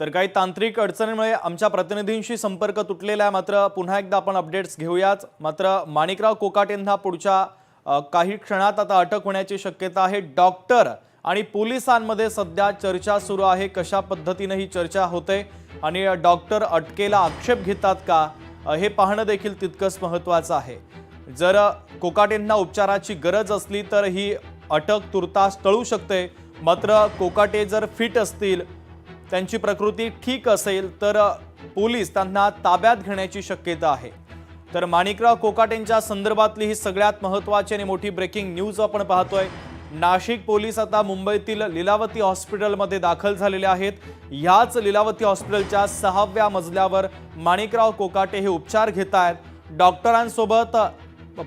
तर काही तांत्रिक अडचणीमुळे आमच्या प्रतिनिधींशी संपर्क तुटलेला आहे। मात्र पुन्हा एकदा आपण अपडेट्स घेऊयाच। मात्र माणिकराव कोकाटेंना पुढच्या काही क्षणात आता अटक होण्याची शक्यता आहे। डॉक्टर आणि पोलिसांमध्ये सध्या चर्चा सुरू आहे। कशा पद्धतीने ही चर्चा होते आणि डॉक्टर अटकेला आक्षेप घेतात का हे पाहणं देखील तितकंच महत्त्वाचं आहे। जर कोकाटेंना उपचाराची गरज असली तर ही अटक तुर्तास टळू शकते। मात्र कोकाटे जर फिट असतील, त्यांची प्रकृती ठीक असेल तर पोलीस त्यांना ताब्यात घेण्याची शक्यता आहे। तर माणिकराव कोकाटेंच्या संदर्भातली ही सगळ्यात महत्त्वाची आणि मोठी ब्रेकिंग न्यूज आपण पाहतोय। नाशिक पोलीस आता मुंबईतील लीलावती हॉस्पिटलमध्ये दाखल झालेले आहेत। याच लीलावती हॉस्पिटलच्या 6व्या मजल्यावर माणिकराव कोकाटे हे उपचार घेत आहेत। डॉक्टरांसोबत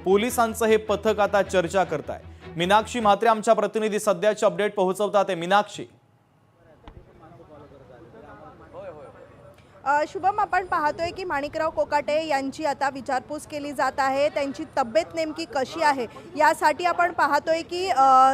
पोलिसांचं हे पथक आता चर्चा करत आहे। मीनाक्षी म्हात्रे आमच्या प्रतिनिधी सध्याचे अपडेट पोहोचवतात। मीनाक्षी, शुभम, आपण पाहतोय की माणिकराव कोकाटे यांची आता विचारपूस केली जात आहे। त्यांची तब्येत नेमकी कशी आहे यासाठी आपण पाहतोय की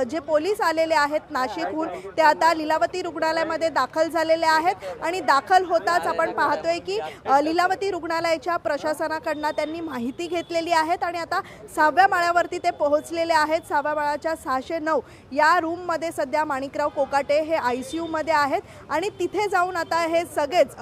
जे पोलीस आलेले आहेत नाशिकहून ते आता लीलावती रुग्णालयामध्ये दाखल झालेले आहेत। आणि दाखल होताच आपण पाहतोय की लीलावती रुग्णालयाच्या प्रशासनाकडून त्यांनी माहिती घेतलेली आहे आणि आता 6व्या माळ्यावरती ते पोहोचलेले आहेत। 6व्या माळ्याच्या 609 या रूममध्ये सध्या माणिकराव कोकाटे हे ICU मध्ये आहेत आणि तिथे जाऊन आता हे सगळेच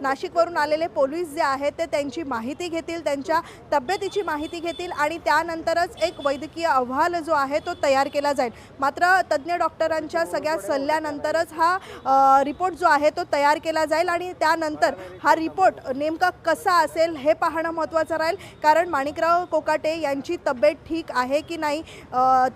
नाशिकवरून आलेले पोलीस जे आहेत ते त्यांची माहिती घेतील, त्यांच्या तब्येतीची माहिती घेतील आणि त्यानंतरच एक वैद्यकीय अहवाल जो आहे तो तयार केला जाईल। मात्र तज्ञ डॉक्टरांच्या सगळ्या सल्ल्यानंतरच हा रिपोर्ट जो आहे तो तयार केला जाईल आणि त्यानंतर हा रिपोर्ट नेमका कसा असेल हे पाहणं महत्त्वाचं राहील। कारण माणिकराव कोकाटे यांची तब्येत ठीक आहे की नाही,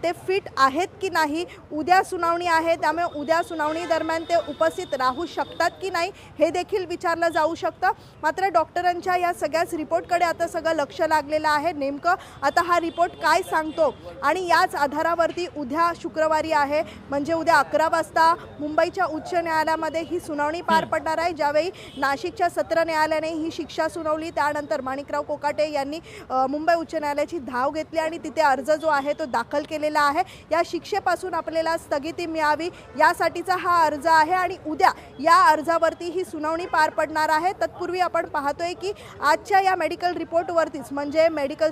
ते फिट आहेत की नाही, उद्या सुनावणी आहे त्यामुळे उद्या सुनावणी दरम्यान ते उपस्थित राहू शकतात की नाही हे देखील विचारलं जाऊ शकतं। मात्र डॉक्टरांच्या या सगळ्याच रिपोर्टकडे आता सगळं लक्ष लागलेलं आहे। नेमकं आता हा रिपोर्ट काय सांगतो आणि याच आधारावरती उद्या शुक्रवारी आहे म्हणजे उद्या 11 वाजता मुंबईच्या उच्च न्यायालयामध्ये ही सुनावणी पार पडणार आहे। ज्यावेळी नाशिकच्या सत्र न्यायालयाने ही शिक्षा सुनावली त्यानंतर माणिकराव कोकाटे यांनी मुंबई उच्च न्यायालयाची धाव घेतली आणि तिथे अर्ज जो आहे तो दाखल केलेला आहे। या शिक्षेपासून आपल्याला स्थगिती मिळावी यासाठीचा हा अर्ज आहे आणि उद्या या अर्जावरती ही सुनावणी पार पडणार आहे। तत्पूर्वी आपण पाहतोय की आजच्या या मेडिकल रिपोर्टवरतीच म्हणजे मेडिकल